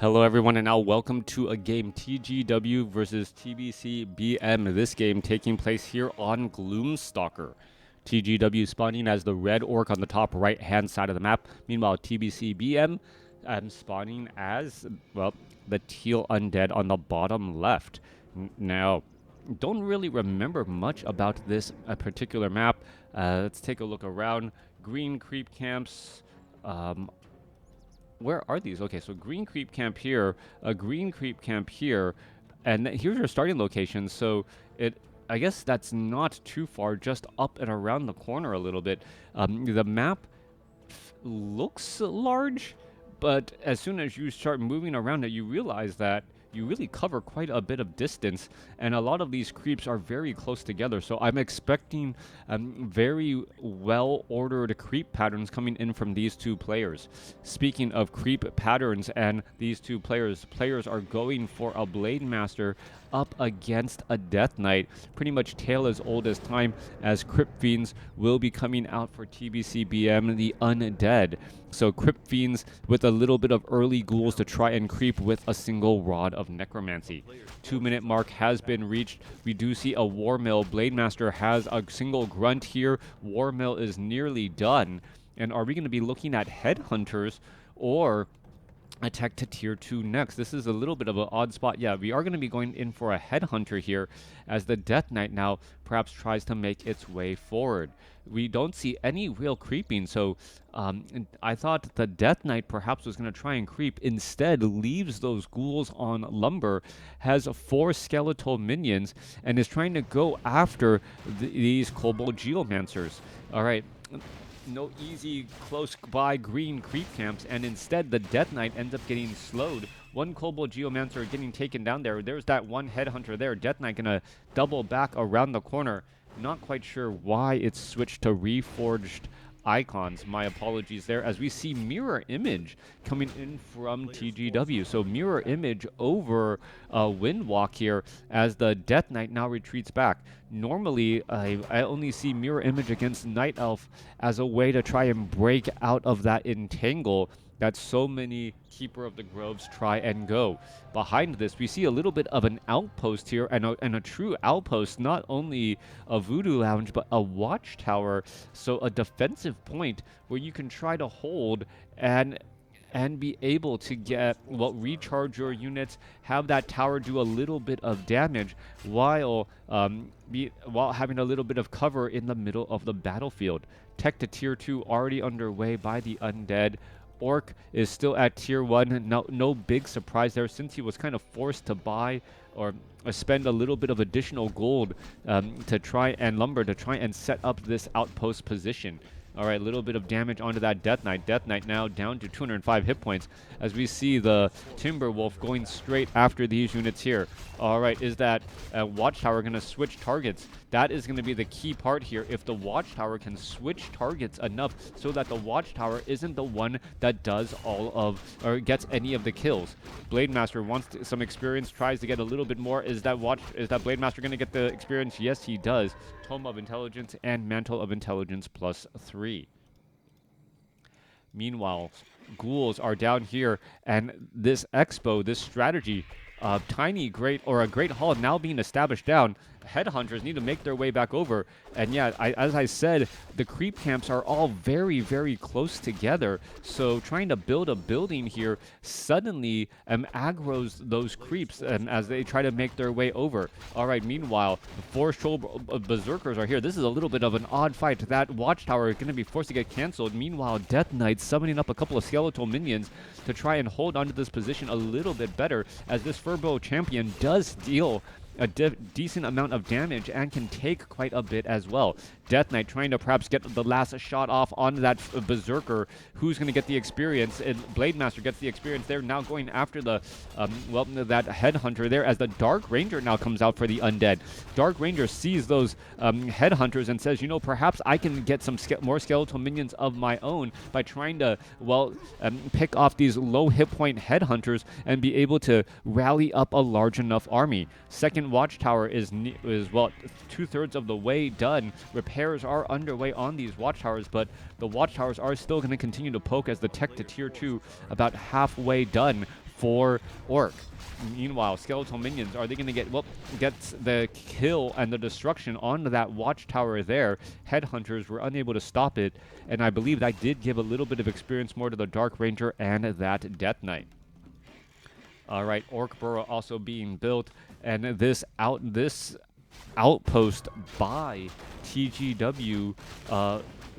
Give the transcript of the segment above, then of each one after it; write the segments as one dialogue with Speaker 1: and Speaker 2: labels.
Speaker 1: Hello everyone, and now welcome to a game TGW versus TBC BM. This game taking place here on Gloomstalker. TGW spawning as the red orc on the top right hand side of the map. Meanwhile, TBC BM spawning as, well, the teal undead on the bottom left. Now, don't really remember much about this particular map. Let's take a look around. Green creep camps. Where are these? Okay, so green creep camp here, a green creep camp here, and here's your starting location. So I guess that's not too far, just up and around the corner a little bit. The map looks large, but as soon as you start moving around it, you realize that you really cover quite a bit of distance, and a lot of these creeps are very close together. So I'm expecting very well-ordered creep patterns coming in from these two players. Speaking of creep patterns and these two players are going for a Blade Master up against a Death Knight. Pretty much tale as old as time, as Crypt Fiends will be coming out for TBCBM, the Undead. So Crypt Fiends with a little bit of early ghouls to try and creep with a single rod of necromancy. 2-minute mark has been reached. We do see a Warmill. Blade Master has a single grunt here. Warmill is nearly done. And are we going to be looking at Headhunters or attack to tier 2 next? This is a little bit of an odd spot. Yeah, we are going to be going in for a Headhunter here as the Death Knight now perhaps tries to make its way forward. We don't see any real creeping, so I thought the Death Knight perhaps was going to try and creep. Instead, leaves those ghouls on lumber, has 4 skeletal minions, and is trying to go after these Kobold Geomancers. All right. No easy close by green creep camps, and instead the Death Knight ends up getting slowed. One Kobold Geomancer getting taken down there. There's that one Headhunter there. Death Knight gonna double back around the corner. Not quite sure why it's switched to reforged icons. My apologies there, as we see Mirror Image coming in from TGW. So Mirror Image over Windwalk here as the Death Knight now retreats back. Normally, I only see Mirror Image against Night Elf as a way to try and break out of that entangle that so many Keeper of the Groves try and go. Behind this, we see a little bit of an outpost here, and a true outpost, not only a Voodoo Lounge, but a watchtower, so a defensive point where you can try to hold and be able to get, well, recharge your units, have that tower do a little bit of damage while having a little bit of cover in the middle of the battlefield. Tech to tier 2 already underway by the Undead. Orc is still at tier 1. No big surprise there, since he was kind of forced to buy or spend a little bit of additional gold to try and set up this outpost position. All right, a little bit of damage onto that Death Knight. Death Knight now down to 205 hit points as we see the Timberwolf going straight after these units here. All right, is that Watchtower going to switch targets? That is going to be the key part here. If the Watchtower can switch targets enough so that the Watchtower isn't the one that does all of, or gets any of the kills. Blade Master wants some experience, tries to get a little bit more. Is that Blade Master going to get the experience? Yes, he does. Tome of Intelligence and Mantle of Intelligence +3. Meanwhile, ghouls are down here, and this expo, this strategy, a great hall now being established down. Headhunters need to make their way back over, and yeah, as I said, the creep camps are all very, very close together, so trying to build a building here suddenly aggroes those creeps as they try to make their way over. All right, meanwhile, the 4 Troll Berserkers are here. This is a little bit of an odd fight. That Watchtower is going to be forced to get canceled. Meanwhile, Death Knight summoning up a couple of skeletal minions to try and hold onto this position a little bit better, as this Furbo champion does deal a decent amount of damage and can take quite a bit as well. Death Knight trying to perhaps get the last shot off on that Berserker. Who's going to get the experience? And Blade Master gets the experience. They're now going after the, that Headhunter there, as the Dark Ranger now comes out for the Undead. Dark Ranger sees those Headhunters and says, you know, perhaps I can get some more skeletal minions of my own by trying to, pick off these low hit point Headhunters and be able to rally up a large enough army. Second Watchtower is 2/3 of the way done. Repairs are underway on these Watchtowers, but the Watchtowers are still going to continue to poke as the tech to tier 2 about halfway done. for Orc. Meanwhile, skeletal minions, are they going to get, well, gets the kill and the destruction onto that watchtower there. Headhunters were unable to stop it, and I believe that did give a little bit of experience more to the Dark Ranger and that Death Knight. All right, Orc Burrow also being built, and this outpost by TGW,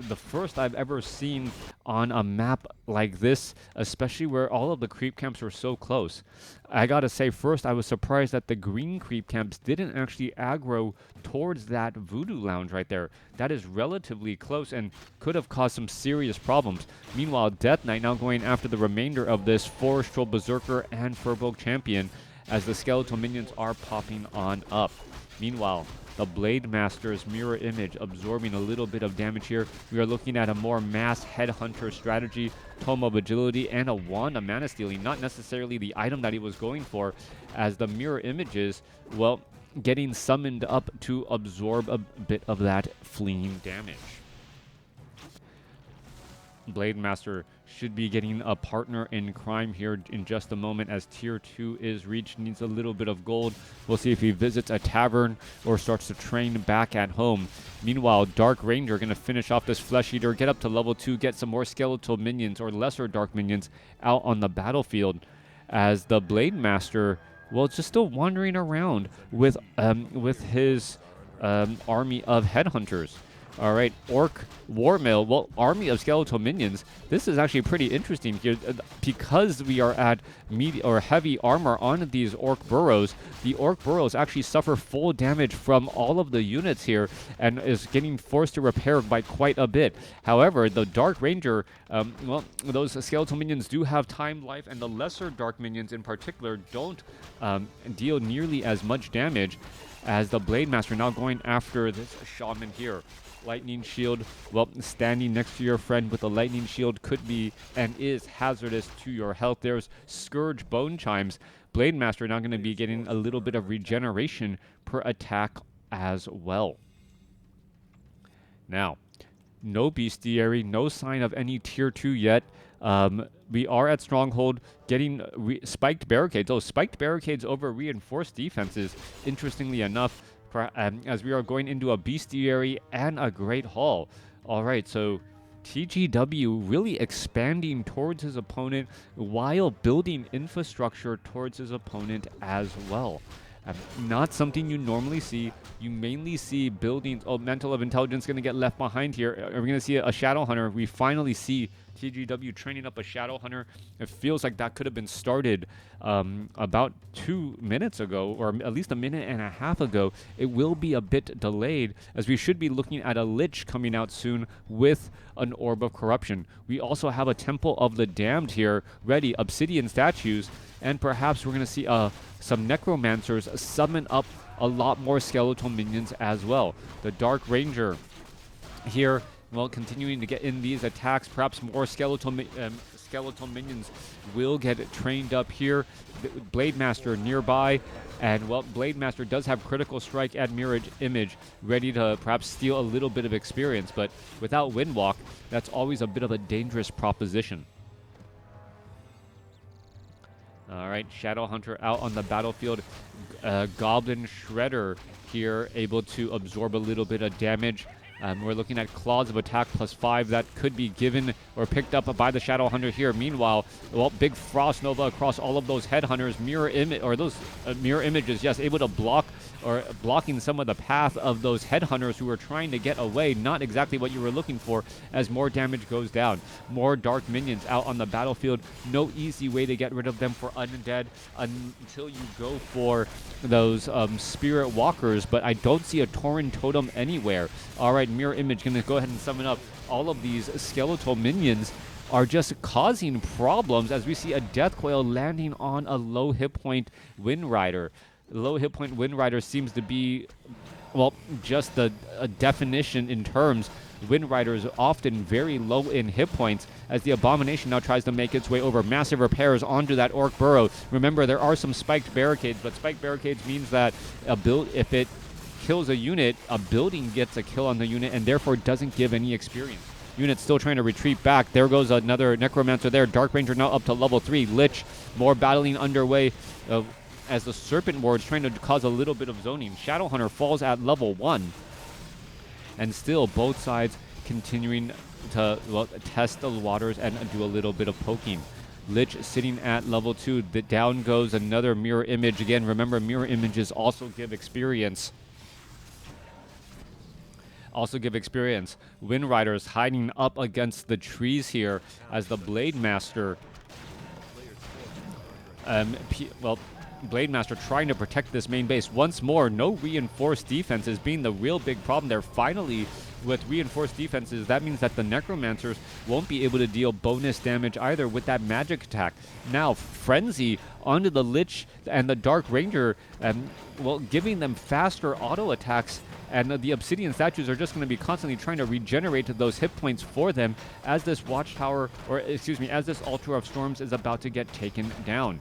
Speaker 1: the first I've ever seen on a map like this, especially where all of the creep camps were so close. I gotta say, first, I was surprised that the green creep camps didn't actually aggro towards that Voodoo Lounge right there. That is relatively close and could have caused some serious problems. Meanwhile, Death Knight now going after the remainder of this Forest Troll Berserker and Furbolg Champion as the skeletal minions are popping on up. Meanwhile, the Blade Master's mirror image absorbing a little bit of damage here. We are looking at a more mass headhunter strategy, Tome of Agility, and a Wand of Mana Stealing. Not necessarily the item that he was going for, as the mirror images, well, getting summoned up to absorb a bit of that fleeing damage. Blade Master should be getting a partner in crime here in just a moment, as tier 2 is reached. Needs a little bit of gold. We'll see if he visits a tavern or starts to train back at home. Meanwhile, Dark Ranger going to finish off this Flesh Eater, get up to level 2, get some more skeletal minions or lesser dark minions out on the battlefield, as the Blade Master, well, just still wandering around with his army of headhunters. All right, Orc Warmill, well, army of skeletal minions. This is actually pretty interesting here because we are at heavy armor on these Orc Burrows. The Orc Burrows actually suffer full damage from all of the units here and is getting forced to repair by quite a bit. However, the Dark Ranger, well, those skeletal minions do have time life, and the lesser Dark minions in particular don't deal nearly as much damage as the Blade Master now going after this Shaman here. Lightning Shield, well, standing next to your friend with a Lightning Shield could be and is hazardous to your health. There's Scourge Bone Chimes. Blade Master now going to be getting a little bit of regeneration per attack as well. Now, no Bestiary, no sign of any tier 2 yet. We are at Stronghold getting spiked barricades. Those spiked barricades over reinforced defenses, interestingly enough, as we are going into a Bestiary and a Great Hall. All right, so TGW really expanding towards his opponent while building infrastructure towards his opponent as well. Not something you normally see. You mainly see buildings. Oh, Mantle of Intelligence going to get left behind here. Are we going to see a Shadow Hunter? We finally see TGW training up a Shadow Hunter. It feels like that could have been started about 2 minutes ago, or at least a minute and a half ago. It will be a bit delayed, as we should be looking at a Lich coming out soon with an Orb of Corruption. We also have a Temple of the Damned here ready, obsidian statues, and perhaps we're going to see some Necromancers summon up a lot more skeletal minions as well. The Dark Ranger here, well, continuing to get in these attacks. Perhaps more skeletal minions will get trained up here. Blade Master nearby, and, well, Blade Master does have Critical Strike and Mirror Image ready to perhaps steal a little bit of experience, but without Windwalk, that's always a bit of a dangerous proposition. All right, Shadow Hunter out on the battlefield. Goblin Shredder here, able to absorb a little bit of damage. We're looking at Claws of Attack +5 that could be given or picked up by the Shadow Hunter here. Meanwhile, well, big Frost Nova across all of those Headhunters. Mirror images, yes, able to block or blocking some of the path of those Headhunters who are trying to get away. Not exactly what you were looking for, as more damage goes down. More Dark Minions out on the battlefield. No easy way to get rid of them for Undead until you go for those Spirit Walkers, but I don't see a Tauren Totem anywhere. All right, Mirror Image going to go ahead and summon up all of these skeletal minions. Are just causing problems, as we see a Death Coil landing on a low hit point Wind Rider. Low hit point Wind Rider seems to be, well, just a definition in terms. Wind Rider is often very low in hit points, as the Abomination now tries to make its way over. Massive repairs onto that Orc Burrow. Remember, there are some spiked barricades, but spiked barricades means that if it kills a unit, a building gets a kill on the unit and therefore doesn't give any experience. units still trying to retreat back. There goes another Necromancer there. Dark Ranger now up to level 3. Lich, more battling underway as the Serpent Ward's trying to cause a little bit of zoning. Shadowhunter falls at level 1. And still, both sides continuing to test the waters and do a little bit of poking. Lich sitting at level 2. Down goes another mirror image. Again, remember, mirror images also give experience. Wind Riders hiding up against the trees here as the Blade Master. Blade Master trying to protect this main base. Once more, no reinforced defenses being the real big problem there. Finally, with reinforced defenses, that means that the Necromancers won't be able to deal bonus damage either with that magic attack. Now, Frenzy onto the Lich and the Dark Ranger, giving them faster auto attacks, and the Obsidian statues are just going to be constantly trying to regenerate those hit points for them as this Watchtower, as this Altar of Storms is about to get taken down.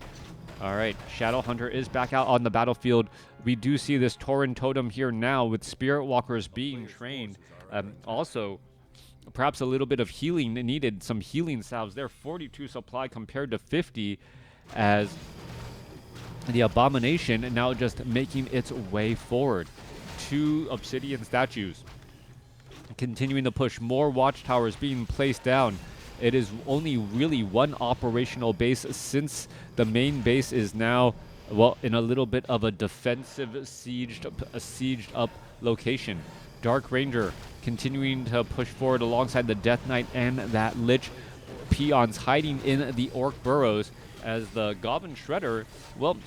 Speaker 1: All right, Shadowhunter is back out on the battlefield. We do see this Tauren Totem here now with Spirit Walkers being trained. Also, perhaps a little bit of healing needed, some healing salves there. 42 supply compared to 50 as the Abomination now just making its way forward. 2 Obsidian statues continuing to push. More Watchtowers being placed down. It is only really one operational base since the main base is now, in a little bit of a defensive sieged up location. Dark Ranger continuing to push forward alongside the Death Knight and that Lich. Peons hiding in the Orc burrows as the Goblin Shredder,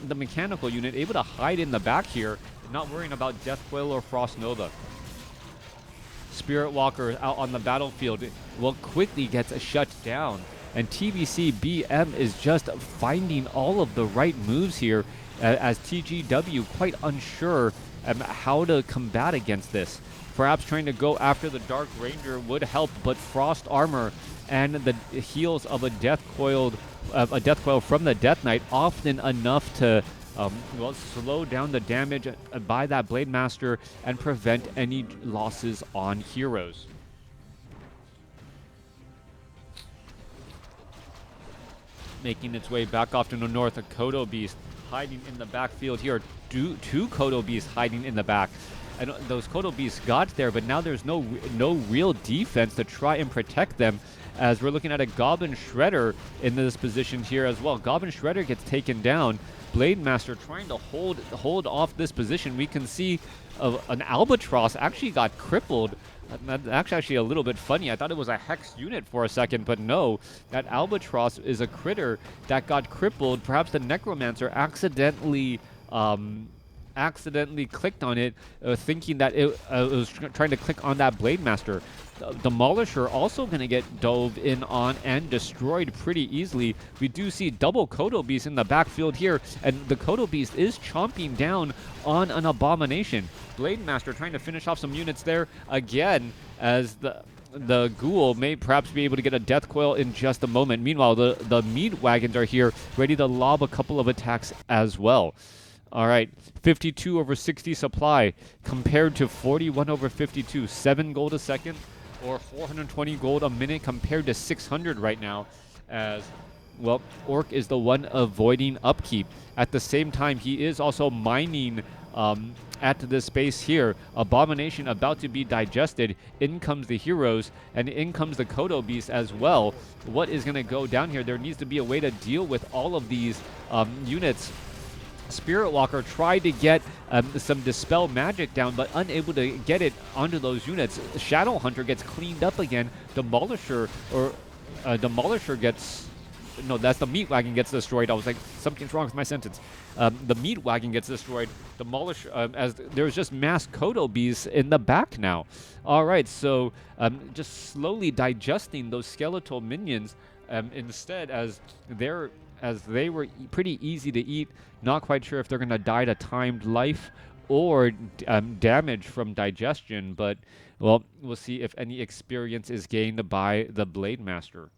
Speaker 1: the mechanical unit, able to hide in the back here, not worrying about Deathcoil or Frost Nova. Spirit Walker out on the battlefield quickly gets shut down, and TBC BM is just finding all of the right moves here as TGW quite unsure how to combat against this. Perhaps trying to go after the Dark Ranger would help, but Frost Armor and the heals of a Deathcoil from the Death Knight often enough to slow down the damage by that Blade Master and prevent any losses on heroes. Making its way back off to the north, a Kodo Beast hiding in the backfield here. Two Kodo Beasts hiding in the back. And those Kodo Beasts got there, but now there's no real defense to try and protect them, as we're looking at a Goblin Shredder in this position here as well. Goblin Shredder gets taken down. Blade Master trying to hold off this position. We can see an Albatross actually got crippled. That's actually a little bit funny. I thought it was a Hex unit for a second, but no. That Albatross is a critter that got crippled. Perhaps the Necromancer accidentally clicked on it, thinking that it was trying to click on that Blade Master. Demolisher also going to get dove in on and destroyed pretty easily. We do see double Kodo Beast in the backfield here, and the Kodo Beast is chomping down on an Abomination. Blade Master trying to finish off some units there again, as the Ghoul may perhaps be able to get a Death Coil in just a moment. Meanwhile, the Meat Wagons are here, ready to lob a couple of attacks as well. All right, 52 over 60 supply compared to 41 over 52. 7 gold a second, or 420 gold a minute compared to 600 right now, as Orc is the one avoiding upkeep. At the same time, he is also mining at this base here. Abomination about to be digested. In comes the heroes, and in comes the Kodo Beast as well. What is going to go down here? There needs to be a way to deal with all of these units. Spirit Walker tried to get some Dispel Magic down, but unable to get it onto those units. Shadowhunter gets cleaned up again. Demolisher gets... No, that's the Meat Wagon gets destroyed. I was like, something's wrong with my sentence. The Meat Wagon gets destroyed. Demolisher, as there's just mass Kodo Beasts in the back now. All right, so just slowly digesting those skeletal minions instead, as they were pretty easy to eat. Not quite sure if they're going to die to timed life or damage from digestion, but, we'll see if any experience is gained by the Blade Master.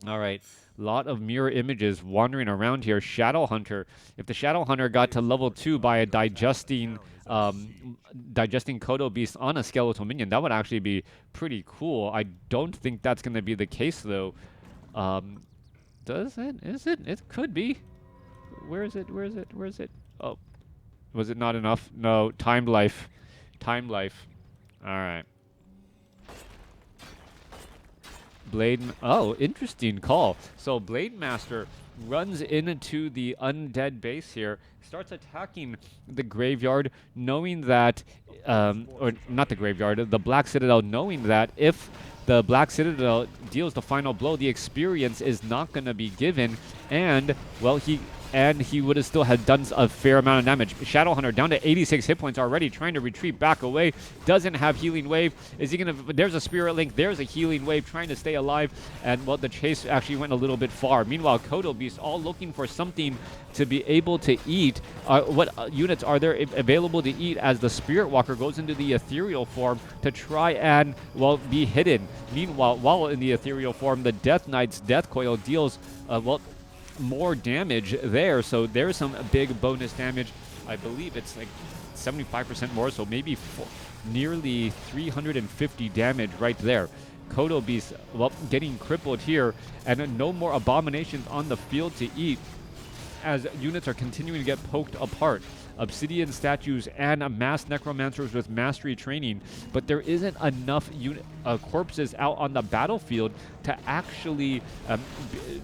Speaker 1: All right, a lot of mirror images wandering around here. Shadowhunter. If the Shadowhunter got to level 2 by a digesting digesting Kodo Beast on a skeletal minion. That would actually be pretty cool. I don't think that's going to be the case, though. Does it? Is it? It could be. Where is it? Where is it? Where is it? Oh. Was it not enough? No. Timed life. Timed life. All right. Oh, interesting call. So Blade Master runs into the undead base here, starts attacking the graveyard, knowing that, or not the graveyard, the Black Citadel, knowing that if the Black Citadel deals the final blow, the experience is not going to be given, and, well, he would have still had done a fair amount of damage. Shadowhunter down to 86 hit points already, trying to retreat back away. Doesn't have Healing Wave. Is he going to... There's a Spirit Link. There's a Healing Wave trying to stay alive. And, well, the chase actually went a little bit far. Meanwhile, Kodo Beast all looking for something to be able to eat. What units are there available to eat as the Spirit Walker goes into the ethereal form to try and, well, be hidden. Meanwhile, while in the ethereal form, the Death Knight's Death Coil deals, well, more damage there, so there's some big bonus damage. I believe it's like 75% more, so maybe nearly 350 damage right there. Kodo Beast, well, getting crippled here, and no more abominations on the field to eat as units are continuing to get poked apart. Obsidian statues and mass necromancers with mastery training, but there isn't enough corpses out on the battlefield to actually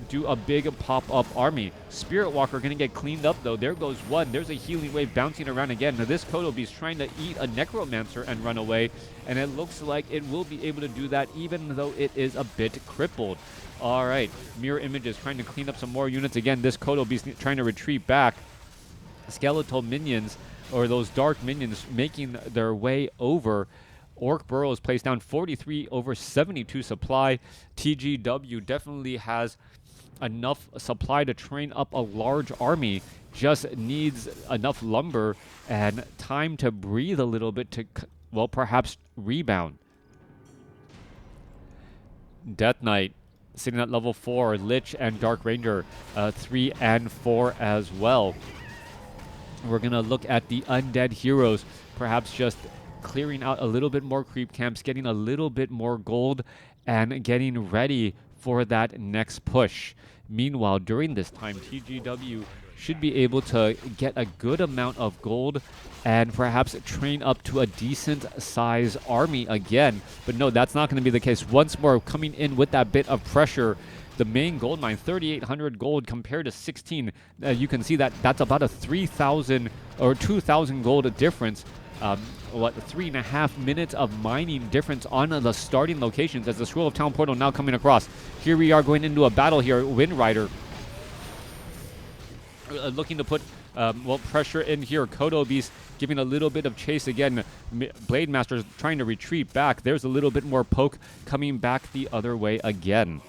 Speaker 1: do a big pop-up army. Spirit Walker going to get cleaned up, though. There goes one. There's a Healing Wave bouncing around again. Now this Kodo Beast trying to eat a necromancer and run away, and it looks like it will be able to do that even though it is a bit crippled. All right, Mirror Images trying to clean up some more units. Again, this Kodo Beast trying to retreat back. Skeletal minions, or those dark minions, making their way over. Orc Burrows placed down 43 over 72 supply. TGW definitely has enough supply to train up a large army, just needs enough lumber and time to breathe a little bit to, well, perhaps rebound. Death Knight sitting at level 4, Lich and Dark Ranger 3 and 4 as well. We're going to look at the undead heroes, perhaps just clearing out a little bit more creep camps, getting a little bit more gold, and getting ready for that next push. Meanwhile, during this time, TGW should be able to get a good amount of gold and perhaps train up to a decent size army again. But no, that's not going to be the case. Once more, coming in with that bit of pressure, the main gold mine, 3,800 gold compared to 16. You can see that that's about a 3,000 or 2,000 gold difference. What, 3.5 minutes of mining difference on the starting locations as the Scroll of Town portal now coming across. Here we are going into a battle here. Wind Rider looking to put well, pressure in here. Kodo Beast giving a little bit of chase again. Blade Master trying to retreat back. There's a little bit more poke coming back the other way again.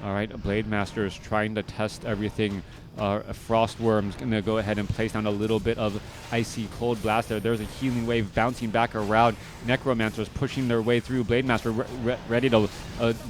Speaker 1: All right, Blade Master is trying to test everything. Frostworm's going to go ahead and place down a little bit of Icy Cold Blast there. There's a Healing Wave bouncing back around. Necromancers pushing their way through. Blade Master ready to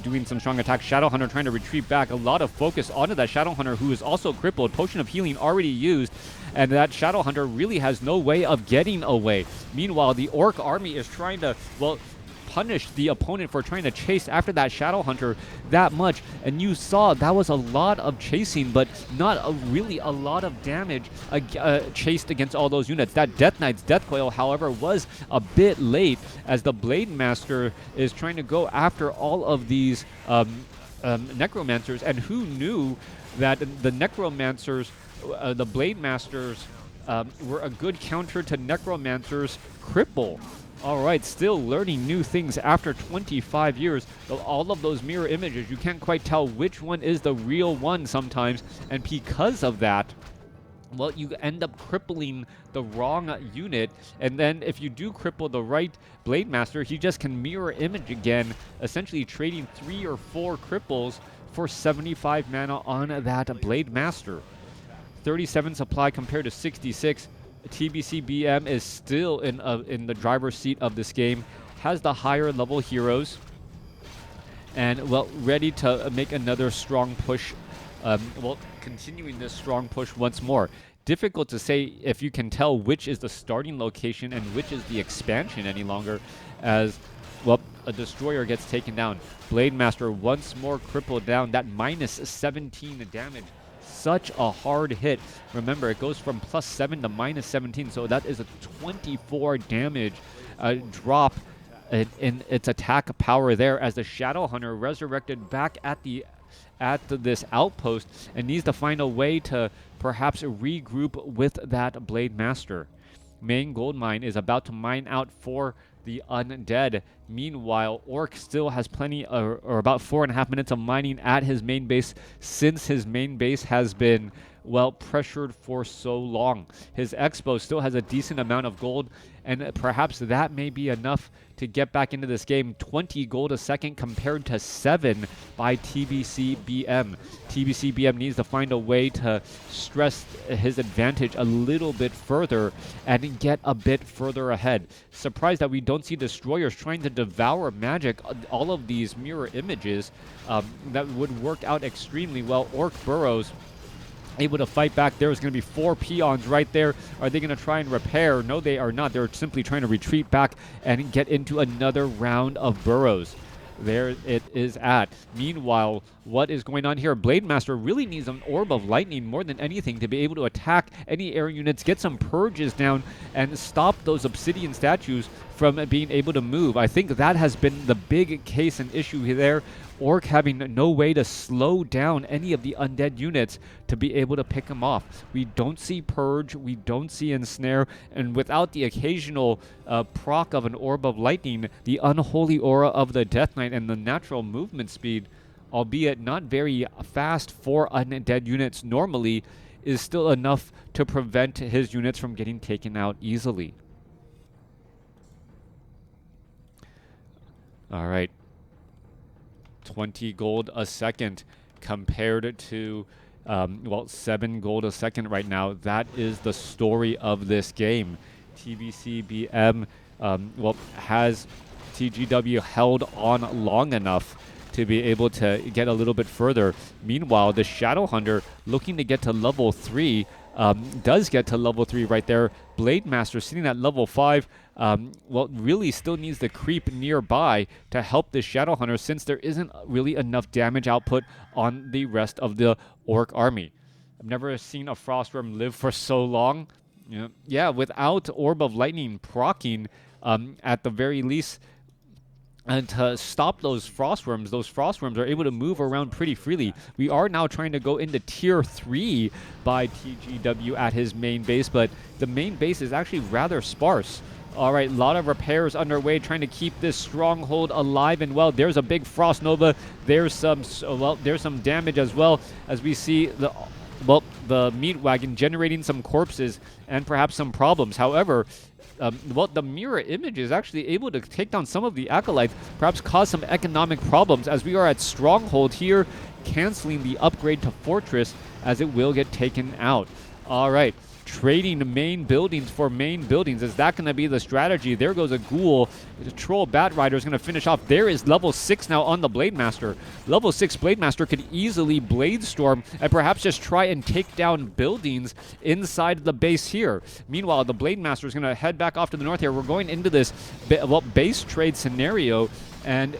Speaker 1: doing some strong attacks. Shadowhunter trying to retreat back. A lot of focus onto that Shadowhunter, who is also crippled. Potion of Healing already used, and that Shadowhunter really has no way of getting away. Meanwhile, the Orc army is trying to, well, punish the opponent for trying to chase after that Shadowhunter that much, and you saw that was a lot of chasing, but not really a lot of damage chased against all those units. That Death Knight's Death Coil, however, was a bit late as the Blade Master is trying to go after all of these Necromancers, and who knew that the Necromancers, the Blade Masters, were a good counter to Necromancer's Cripple. All right, still learning new things after 25 years. All of those mirror images, you can't quite tell which one is the real one sometimes. And because of that, well, you end up crippling the wrong unit. And then if you do cripple the right Blade Master, he just can mirror image again, essentially trading 3 or 4 cripples for 75 mana on that Blade Master. 37 supply compared to 66. TBC BM is still in the driver's seat of this game, has the higher level heroes, and, well, ready to make another strong push. Well, continuing this strong push once more. Difficult to say if you can tell which is the starting location and which is the expansion any longer, as, well, a destroyer gets taken down. Blade Master once more crippled down. That minus 17 damage. Such a hard hit. Remember, it goes from +7 to minus 17, so that is a 24 damage drop in its attack power there, as the Shadow Hunter resurrected back at this outpost and needs to find a way to perhaps regroup with that Blade Master. Main gold mine is about to mine out for the undead. Meanwhile, Orc still has plenty, or about 4.5 minutes of mining at his main base, since his main base has been, well, pressured for so long. His Expo still has a decent amount of gold, and perhaps that may be enough to get back into this game. 20 gold a second compared to 7 by TBCBM. TBCBM needs to find a way to stress his advantage a little bit further and get a bit further ahead. Surprised that we don't see destroyers trying to devour magic. All of these mirror images that would work out extremely well. Orc burrows able to fight back. There's going to be 4 peons right there. Are they going to try and repair? No, they are not. They're simply trying to retreat back and get into another round of burrows. There it is at. Meanwhile, what is going on here? Blade Master really needs an Orb of Lightning more than anything to be able to attack any air units, get some purges down, and stop those obsidian statues from being able to move. I think that has been the big case and issue there. Orc having no way to slow down any of the undead units to be able to pick them off. We don't see Purge, we don't see Ensnare, and without the occasional proc of an Orb of Lightning, the Unholy Aura of the Death Knight and the natural movement speed, albeit not very fast for undead units normally, is still enough to prevent his units from getting taken out easily. All right. 20 gold a second compared to, well, 7 gold a second right now. That is the story of this game. TBCBM, well, has TGW held on long enough to be able to get a little bit further. Meanwhile, the Shadow Hunter, looking to get to level 3, does get to level 3 right there. Blade Master sitting at level 5, well, really still needs to creep nearby to help the Shadow Hunter, since there isn't really enough damage output on the rest of the Orc army. I've never seen a Frostworm live for so long. Yeah, without Orb of Lightning proccing, at the very least, and to stop those Frostworms are able to move around pretty freely. We are now trying to go into Tier 3 by TGW at his main base, but the main base is actually rather sparse. All right, a lot of repairs underway, trying to keep this stronghold alive and well. There's a big Frost Nova. There's some damage as well, as we see the meat wagon generating some corpses and perhaps some problems. However, well, the mirror image is actually able to take down some of the acolytes, perhaps cause some economic problems, as we are at Stronghold here, canceling the upgrade to Fortress, as it will get taken out. All right, trading main buildings for main buildings. Is that going to be the strategy? There goes a ghoul. The Troll Bat Rider is going to finish off. There is level 6 now on the Blade Master. Level 6 Blade Master could easily Blade Storm and perhaps just try and take down buildings inside the base here. Meanwhile, the Blade Master is going to head back off to the north here. We're going into this base trade scenario, and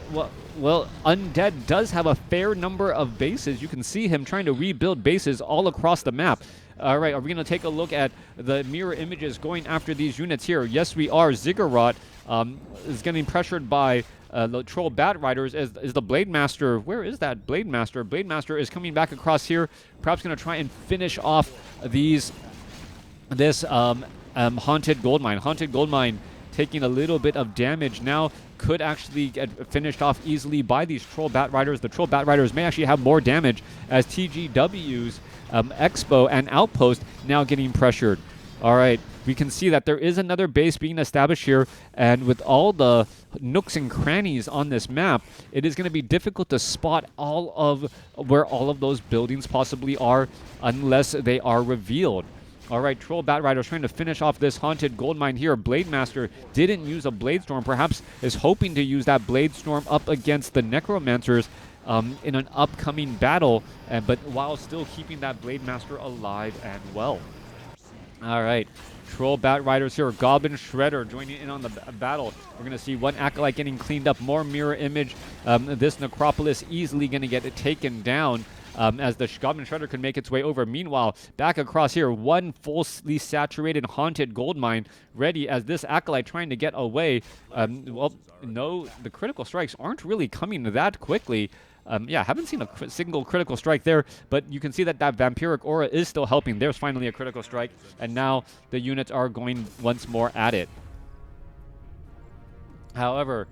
Speaker 1: well, Undead does have a fair number of bases. You can see him trying to rebuild bases all across the map. All right, are we going to take a look at the mirror images going after these units here? Yes, we are. Ziggurat is getting pressured by the Troll Bat Riders. Is the Blade Master? Where is that Blade Master? Blade Master is coming back across here. Perhaps going to try and finish off this Haunted Gold Mine. Haunted Gold Mine taking a little bit of damage now. Could actually get finished off easily by these Troll Bat Riders. The Troll Bat Riders may actually have more damage, as TGW's Expo and Outpost now getting pressured. All right, we can see that there is another base being established here, and with all the nooks and crannies on this map, it is going to be difficult to spot where all of those buildings possibly are unless they are revealed. All right, Troll Bat Rider's trying to finish off this haunted gold mine here. Blade Master didn't use a Blade Storm, perhaps is hoping to use that Blade Storm up against the Necromancers in an upcoming battle, but while still keeping that Blade Master alive and well. All right, Troll Bat Riders here. Goblin Shredder joining in on the battle. We're going to see one Acolyte getting cleaned up. More Mirror Image. This Necropolis easily going to get taken down. As the Goblin Shredder could make its way over. Meanwhile, back across here, one fully saturated haunted gold mine ready as this Acolyte trying to get away. Well, no, the critical strikes aren't really coming that quickly. Yeah, haven't seen a single critical strike there, but you can see that that Vampiric Aura is still helping. There's finally a critical strike, and now the units are going once more at it. However,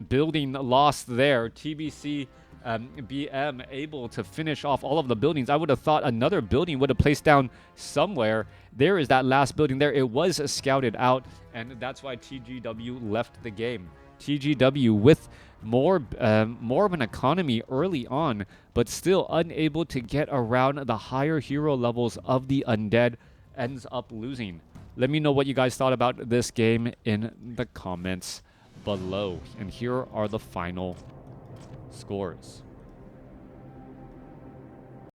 Speaker 1: building lost there. TBC BM able to finish off all of the buildings. I would have thought another building would have placed down somewhere. There is that last building there. It was scouted out, and that's why TGW left the game. TGW with more of an economy early on, but still unable to get around the higher hero levels of the undead, ends up losing. Let me know what you guys thought about this game in the comments below. And here are the final scores.